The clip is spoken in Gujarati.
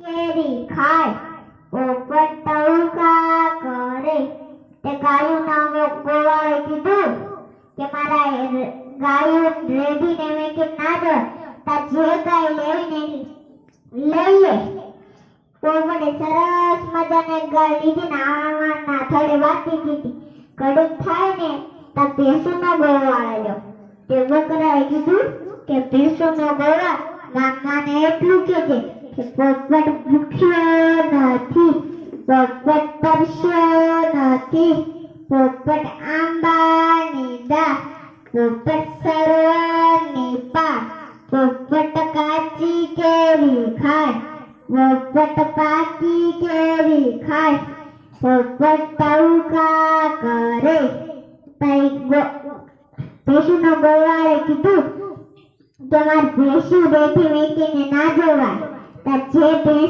કેરી ખાય પોપટ ટહુકા કરે તે ગાયું નામે ગોવાળે કીધું કે મારા ગાયું રેડીને મેં કે ના જો તાર જે ગાય લેવીને લઈ લે પોપટે સરસ મજાને ગાય લીધી ને આવાના થડે વાતી દીધી કડક થાય ને તાર ભેંસુનો ગોવાળે લ્યો તે બકરાએ કીધું કે ભેંસુનો ગોવાળ મામાને એટલું કહેજે કે પોપટ ભૂખ્યો નથી, પોપટ તરસ્યો નથી, પોપટ આંબાની દા, પોપટ સરોવરની પાર, પોપટ કાચી કેરી ખાય, પોપટ પાકી કેરી ખાય, પોપટ ટહુકા કરે. ભેંસુનો ગોવાળે કીધું કે મારે ભેંસું બેઠી વેચીને ના જોવાય તાર જે ભેંસ